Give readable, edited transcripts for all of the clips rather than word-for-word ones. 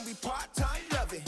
we part-time loving.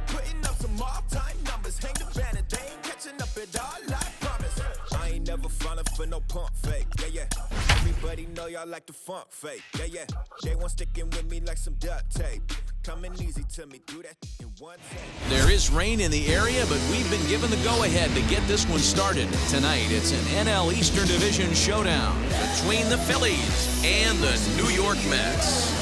Putting up some all-time numbers. Hang the banner, they ain't catching up at all, I promise. I ain't never falling for no pump fake, yeah. Everybody know y'all like the funk fake, yeah. They want sticking with me like some duct tape. Coming easy to me, do that in one take. There is rain in the area, but we've been given the go-ahead to get this one started. Tonight, it's an NL Eastern Division showdown between the Phillies and the New York Mets.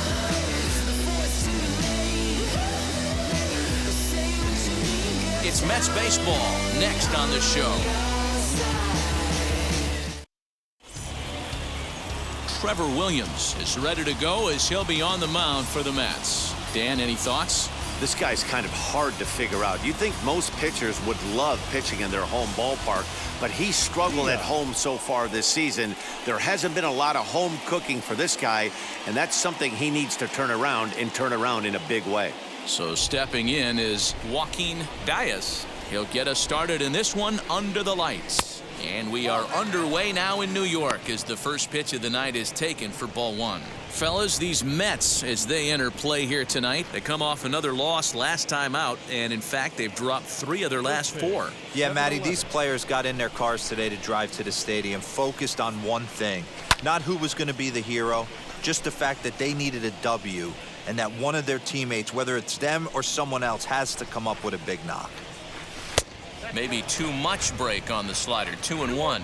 It's Mets baseball next on the show. Trevor Williams is ready to go as he'll be on the mound for the Mets. Dan, any thoughts? This guy's kind of hard to figure out. You'd think most pitchers would love pitching in their home ballpark, but he struggled at home so far this season. There hasn't been a lot of home cooking for this guy, and that's something he needs to turn around in a big way. So stepping in is Joaquin Diaz. He'll get us started in this one under the lights. And we are underway now in New York as the first pitch of the night is taken for ball one. Fellas, these Mets, as they enter play here tonight, they come off another loss last time out, and in fact, they've dropped 3 of their last 4. Yeah, Matty, these players got in their cars today to drive to the stadium, focused on one thing. Not who was going to be the hero, just the fact that they needed a W, and that one of their teammates, whether it's them or someone else, has to come up with a big knock. Maybe too much break on the slider. 2-1.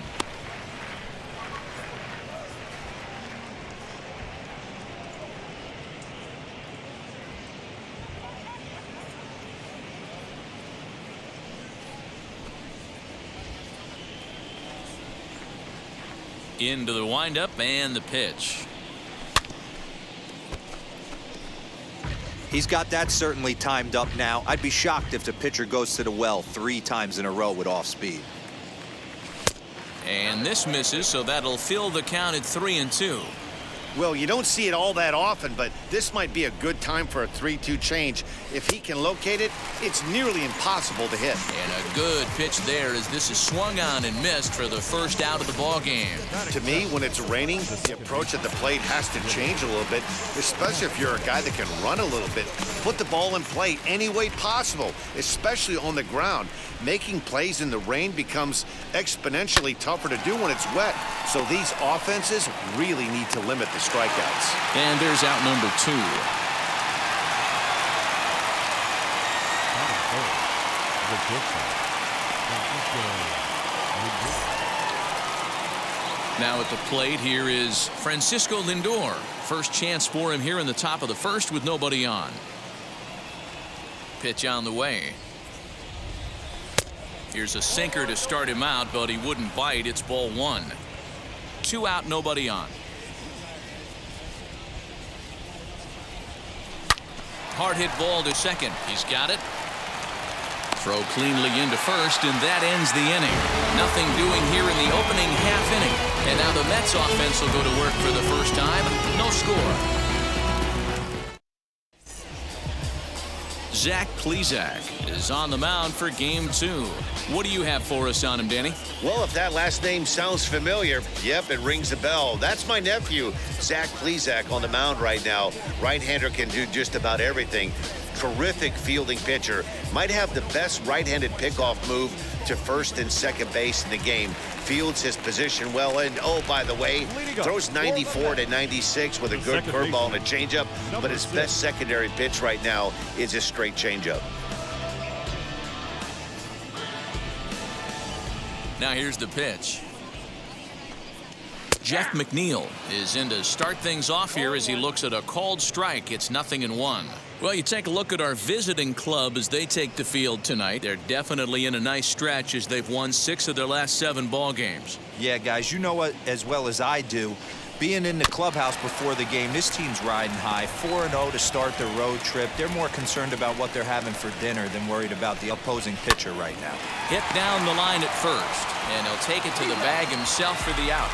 Into the windup and the pitch. He's got that certainly timed up now. I'd be shocked if the pitcher goes to the well 3 times in a row with off speed. And this misses, so that'll fill the count at 3-2. Well, you don't see it all that often, but this might be a good time for a 3-2 change. If he can locate it, it's nearly impossible to hit. And a good pitch there as this is swung on and missed for the first out of the ball game. To me, when it's raining, the approach at the plate has to change a little bit, especially if you're a guy that can run a little bit. Put the ball in play any way possible, especially on the ground. Making plays in the rain becomes exponentially tougher to do when it's wet. So these offenses really need to limit the strikeouts. And there's out number 2. Now at the plate here is Francisco Lindor. First chance for him here in the top of the first with nobody on. Pitch on the way. Here's a sinker to start him out, but he wouldn't bite. It's ball 1. 2 out, nobody on. Hard hit ball to second. He's got it. Throw cleanly into first, and that ends the inning. Nothing doing here in the opening half inning. And now the Mets offense will go to work for the first time. No score. Zach Plesac is on the mound for game 2. What do you have for us on him, Danny? Well, if that last name sounds familiar, yep, it rings a bell. That's my nephew, Zach Plesac, on the mound right now. Right-hander can do just about everything. Terrific fielding pitcher. Might have the best right-handed pickoff move to first and second base in the game. Fields his position well, and oh, by the way, throws 94 to 96 with a good curveball and a changeup, but his best secondary pitch right now is a straight changeup. Now here's the pitch. Jeff McNeil is in to start things off here as he looks at a called strike. It's 0-1. Well, you take a look at our visiting club as they take the field tonight. They're definitely in a nice stretch as they've won 6 of their last 7 ball games. Yeah, guys, you know what as well as I do. Being in the clubhouse before the game, this team's riding high. 4-0 to start their road trip. They're more concerned about what they're having for dinner than worried about the opposing pitcher right now. Hit down the line at first, and he'll take it to the bag himself for the out.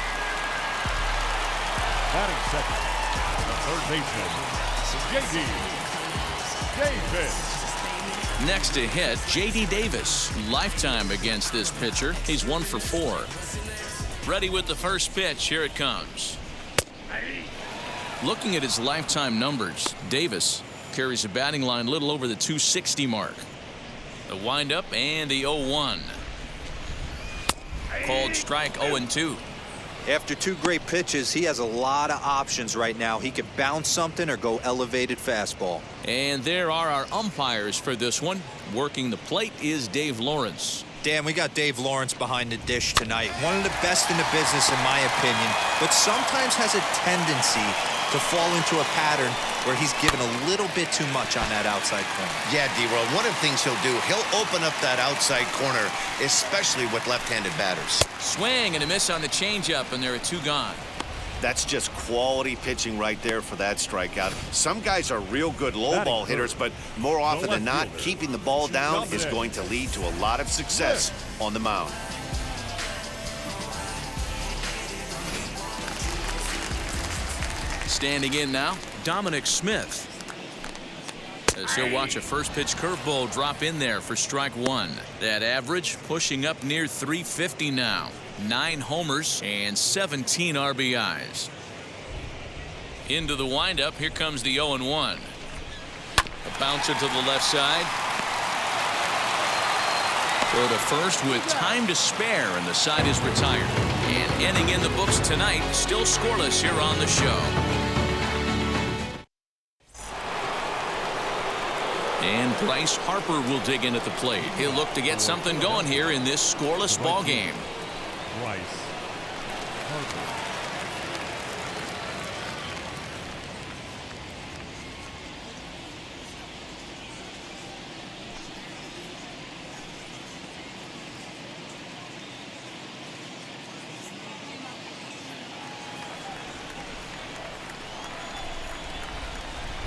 Batting second, the third baseman, J.D. Davis. Next to hit, J.D. Davis. Lifetime against this pitcher. He's 1 for 4. Ready with the first pitch. Here it comes. Looking at his lifetime numbers, Davis Carries a batting line a little over the 260 mark. The windup and the 0-1. Called strike 0-2. After 2 great pitches, he has a lot of options right now. He could bounce something or go elevated fastball. And there are our umpires for this one. Working the plate is Dave Lawrence. Dan, we got Dave Lawrence behind the dish tonight. One of the best in the business, in my opinion, but sometimes has a tendency to fall into a pattern where he's given a little bit too much on that outside corner. Yeah, D-Roll, one of the things he'll do, he'll open up that outside corner, especially with left-handed batters. Swing and a miss on the changeup, and there are 2 gone. That's just quality pitching right there for that strikeout. Some guys are real good low ball hitters, but more often than not, keeping the ball down is going to lead to a lot of success on the mound. Standing in now, Dominic Smith. As he'll watch a first pitch curveball drop in there for strike 1. That average pushing up near 350 now. 9 homers and 17 RBIs. Into the windup. Here comes the 0-1. A bouncer to the left side. Throw to first with time to spare, and the side is retired. And ending in the books tonight, still scoreless here on the show. And Bryce Harper will dig in at the plate. He'll look to get something going here in this scoreless ball game. Bryce Harper.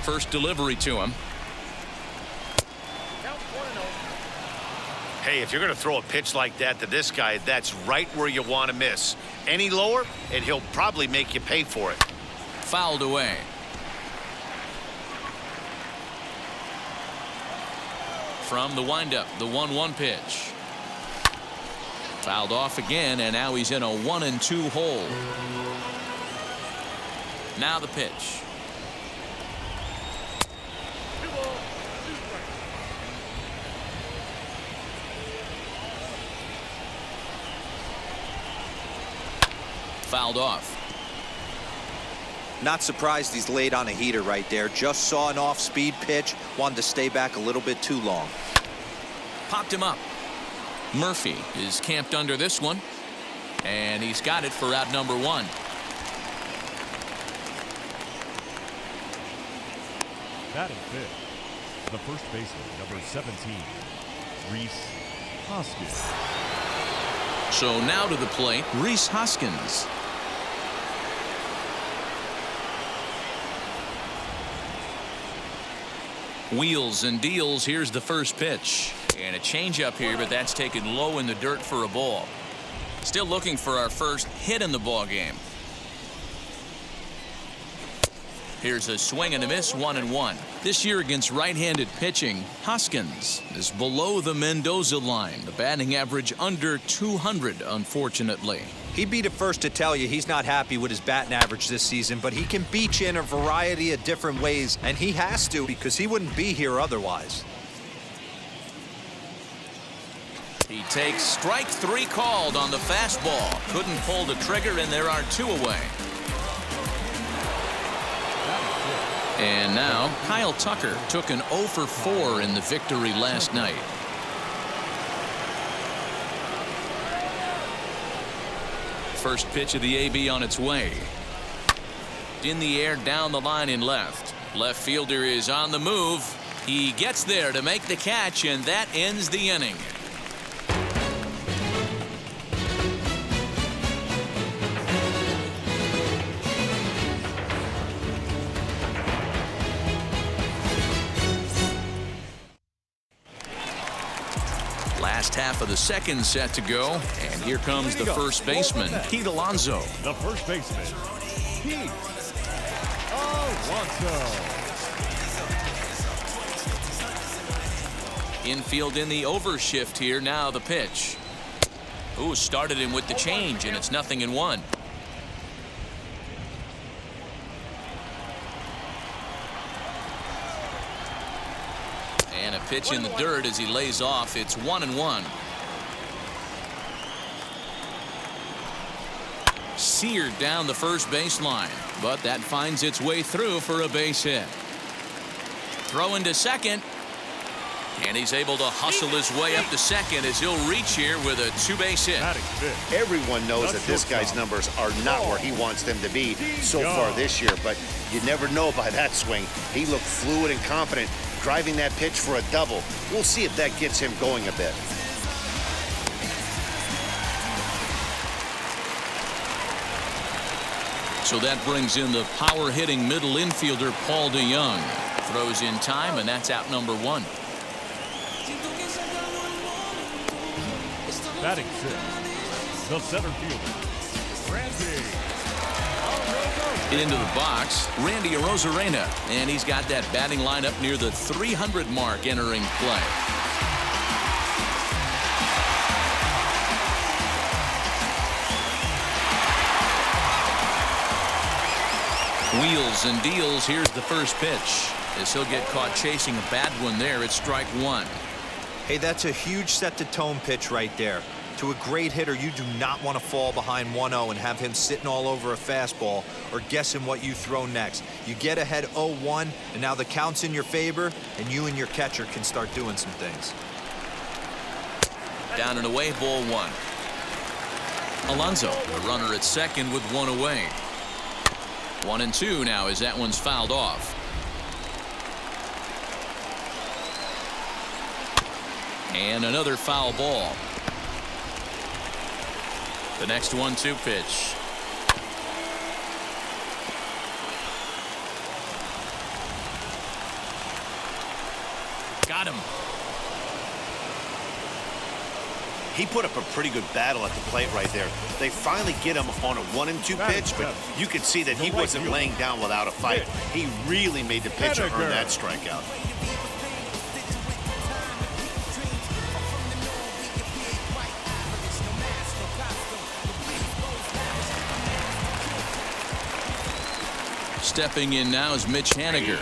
First delivery to him. Hey, if you're going to throw a pitch like that to this guy, that's right where you want to miss. Any lower, and he'll probably make you pay for it. Fouled away. From the windup, the 1-1 pitch. Fouled off again, and now he's in a 1-2 hole. Now the pitch. Fouled off. Not surprised he's laid on a heater right there. Just saw an off-speed pitch. Wanted to stay back a little bit too long. Popped him up. Murphy is camped under this one. And he's got it for out number 1. Batting fifth, the first baseman, number 17, Rhys Hoskins. So now to the plate, Rhys Hoskins. Wheels and deals. Here's the first pitch. And a changeup here, but that's taken low in the dirt for a ball. Still looking for our first hit in the ball game. Here's a swing and a miss, 1-1. This year against right-handed pitching, Hoskins is below the Mendoza line. The batting average under 200, unfortunately. He'd be the first to tell you he's not happy with his batting average this season, but he can beat you in a variety of different ways, and he has to because he wouldn't be here otherwise. He takes strike 3 called on the fastball. Couldn't pull the trigger, and there are 2 away. And now Kyle Tucker took an 0 for 4 in the victory last night. First pitch of the AB on its way. In the air, down the line in left. Left fielder is on the move. He gets there to make the catch, and that ends the inning. Last half of the second set to go, and here comes the first baseman, Pete Alonso. The first baseman, Pete Alonso. Infield in the overshift here. Now the pitch. Ooh, started him with the change, and it's 0-1. And a pitch in the dirt as he lays off. It's 1-1. Seared down the first baseline, but that finds its way through for a base hit. Throw into second, and he's able to hustle his way up to second as he'll reach here with a two-base hit. Everyone knows that this guy's numbers are not where he wants them to be so far this year, but you never know by that swing. He looked fluid and confident, driving that pitch for a double. We'll see if that gets him going a bit. So that brings in the power-hitting middle infielder Paul DeYoung. Throws in time, and that's out number 1. Batting sixth, the center fielder, Randy. Into the box, Randy Arozarena, and he's got that batting lineup near the 300 mark entering play. Wheels and deals. Here's the first pitch as he'll get caught chasing a bad one there. It's strike 1. Hey, that's a huge set-the-tone pitch right there. To a great hitter, you do not want to fall behind 1-0 and have him sitting all over a fastball or guessing what you throw next. You get ahead 0-1, and now the count's in your favor, and you and your catcher can start doing some things. Down and away, ball 1. Alonso, the runner at second with 1 away. 1-2 now as that one's fouled off. And another foul ball. The next 1-2 pitch. Got him. He put up a pretty good battle at the plate right there. They finally get him on a 1-2 pitch, but you could see that he wasn't laying down without a fight. He really made the pitcher earn that strikeout. Stepping in now is Mitch Haniger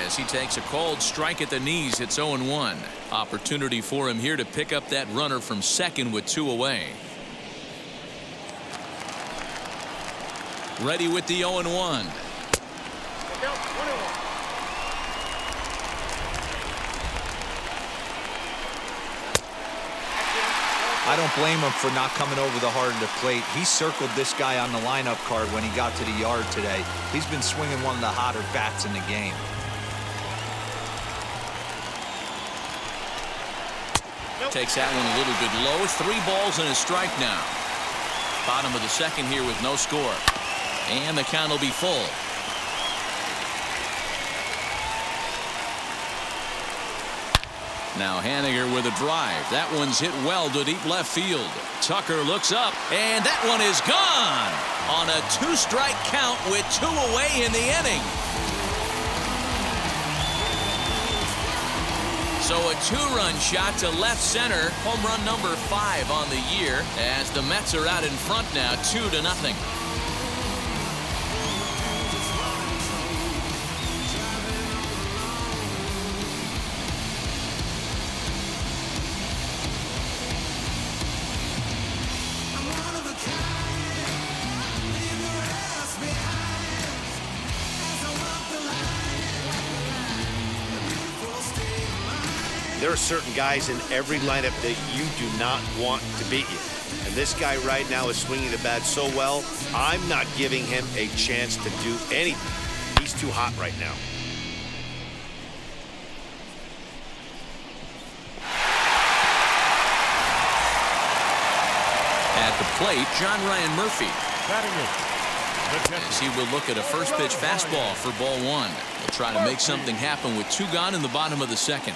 as he takes a called strike at the knees. It's 0-1. Opportunity for him here to pick up that runner from second with 2 away. Ready with the 0-1. I don't blame him for not coming over the heart of the plate. He circled this guy on the lineup card when he got to the yard today. He's been swinging one of the hotter bats in the game. Takes that one a little bit low. 3 balls and a strike now. Bottom of the second here with no score. And the count will be full. Now Haniger with a drive. That one's hit well to deep left field. Tucker looks up, and that one is gone on a 2-strike count with 2 away in the inning. So a 2-run shot to left center. Home run number 5 on the year as the Mets are out in front now 2-0. There are certain guys in every lineup that you do not want to beat you. And this guy right now is swinging the bat so well, I'm not giving him a chance to do anything. He's too hot right now. At the plate, John Ryan Murphy. As he will look at a first pitch fastball for ball 1. He'll try to make something happen with 2 gone in the bottom of the second.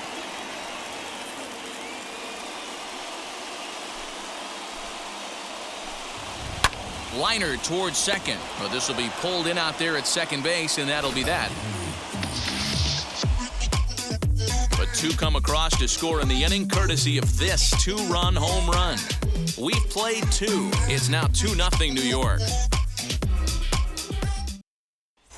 Liner towards second. Well, this will be pulled in out there at second base, and that'll be that. But 2 come across to score in the inning, courtesy of this 2-run home run. We've played 2. It's now 2-0 New York.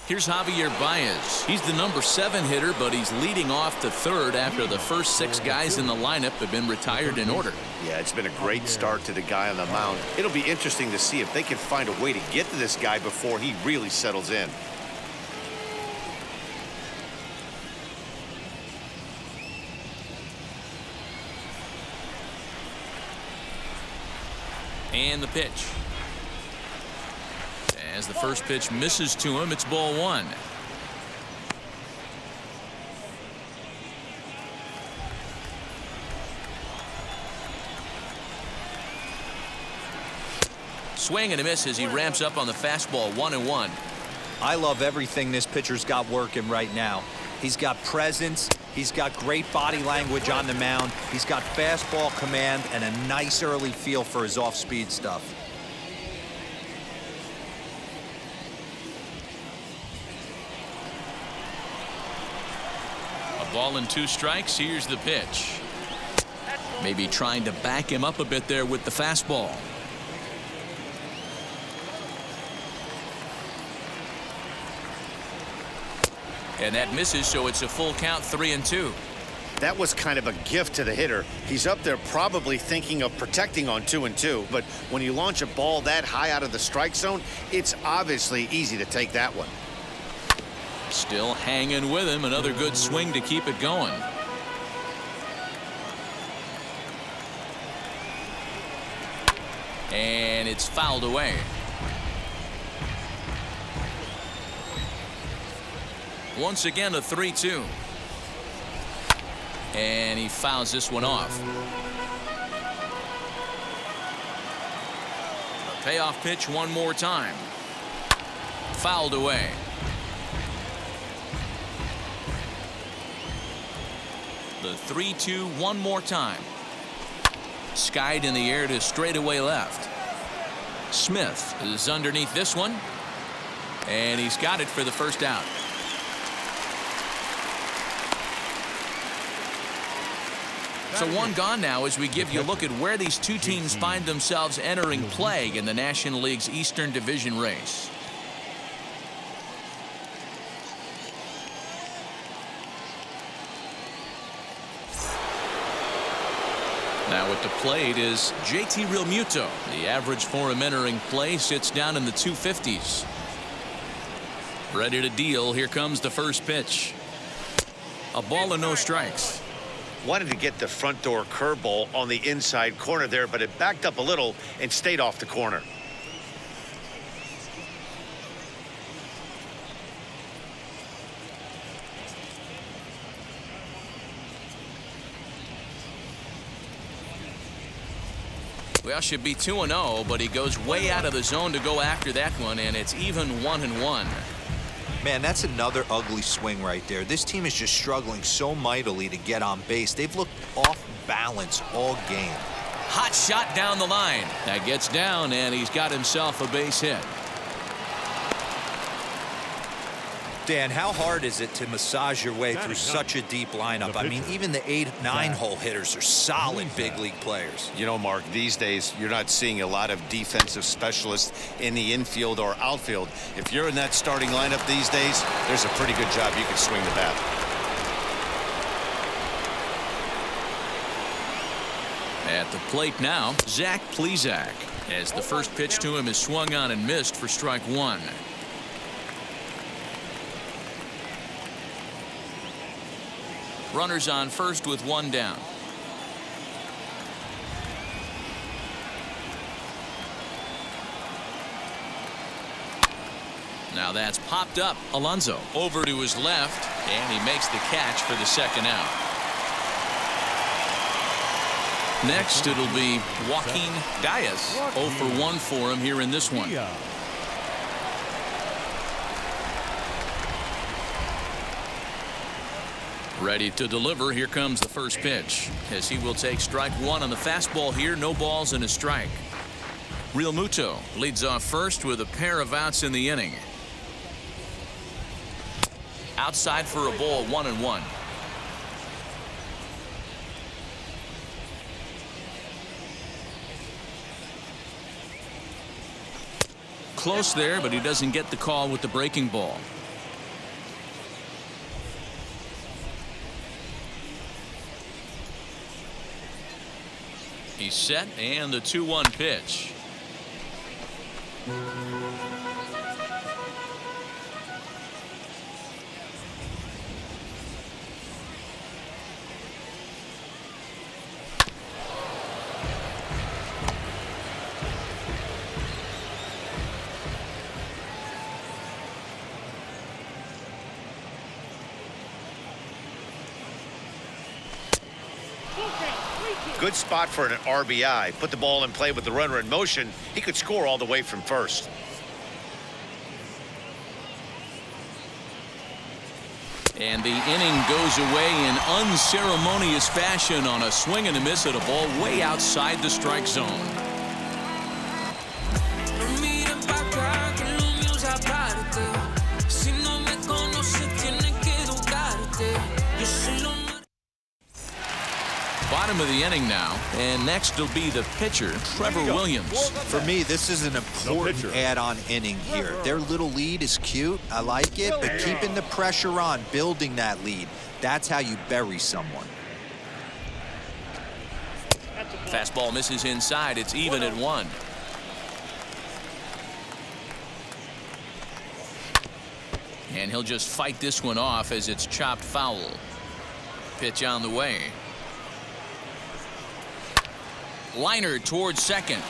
Here's Javier Baez. He's the number 7 hitter, but he's leading off the third after the first 6 guys in the lineup have been retired in order. Yeah, it's been a great start to the guy on the mound. It'll be interesting to see if they can find a way to get to this guy before he really settles in. And the pitch. As the first pitch misses to him, it's ball 1. Swing and a miss as he ramps up on the fastball. 1-1. I love everything this pitcher's got working right now. He's got presence. He's got great body language on the mound. He's got fastball command and a nice early feel for his off-speed stuff. A ball and 2 strikes. Here's the pitch. Maybe trying to back him up a bit there with the fastball. And that misses, so it's a full count. 3-2. That was kind of a gift to the hitter. He's up there probably thinking of protecting on 2-2, but when you launch a ball that high out of the strike zone, it's obviously easy to take that one. Still hanging with him. Another good swing to keep it going. And it's fouled away. Once again, a 3-2. And he fouls this one off. A payoff pitch one more time. Fouled away. The 3-2 one more time. Skied in the air to straightaway left. Smith is underneath this one. And he's got it for the first out. So one gone now as we give you a look at where these two teams find themselves entering play in the National League's Eastern Division race. Now at the plate is JT Realmuto. The average for him entering play sits down in the 250s. Ready to deal. Here comes the first pitch. A ball and no strikes. Wanted to get the front door curveball on the inside corner there, but it backed up a little and stayed off the corner. Well, should be 2-0, but he goes way out of the zone to go after that one, and it's even 1-1. Man, that's another ugly swing right there. This team is just struggling so mightily to get on base. They've looked off balance all game. Hot shot down the line. That gets down, and he's got himself a base hit. Dan, how hard is it to massage your way through such a deep lineup? I mean, even the 8, 9-hole hitters are solid big league players. You know, Mark, these days you're not seeing a lot of defensive specialists in the infield or outfield. If you're in that starting lineup these days, there's a pretty good job you can swing the bat. At the plate now, Zach Plesac, as the first pitch to him is swung on and missed for strike 1. Runners on first with 1 down. Now that's popped up. Alonso over to his left, and he makes the catch for the second out. Next, it'll be Joaquin Diaz. 0 for 1 for him here in this one. Ready to deliver. Here comes the first pitch, as he will take strike 1 on the fastball here. No balls and a strike. Realmuto leads off first with a pair of outs in the inning. Outside for a ball. 1-1. Close there, but he doesn't get the call with the breaking ball. He's set, and the 2-1 pitch. Good spot for an RBI. Put the ball in play with the runner in motion. He could score all the way from first. And the inning goes away in unceremonious fashion on a swing and a miss at a ball way outside the strike zone. Bottom of the inning now, and next will be the pitcher, Trevor Williams. For me, this is an important add-on inning here. Their little lead is cute. I like it, but keeping the pressure on, building that lead, that's how you bury someone. Fastball misses inside. It's even at 1. And he'll just fight this one off as it's chopped foul. Pitch on the way. Liner towards second.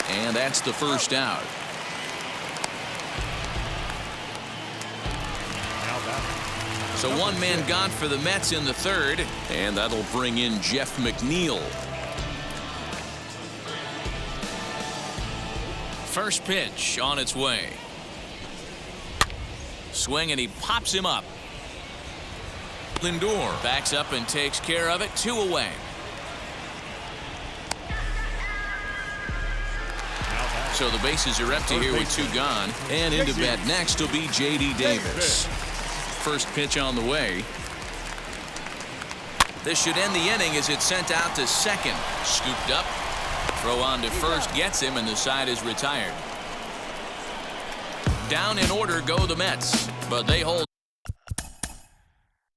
And that's the first out. So one man gone for the Mets in the third, and that'll bring in Jeff McNeil. First pitch on its way. Swing, and he pops him up. Lindor backs up and takes care of it. 2 away. So the bases are empty here with 2 gone. And into bat next will be J.D. Davis. First pitch on the way. This should end the inning as it's sent out to second. Scooped up. Throw on to first gets him, and the side is retired. Down in order go the Mets, but they hold.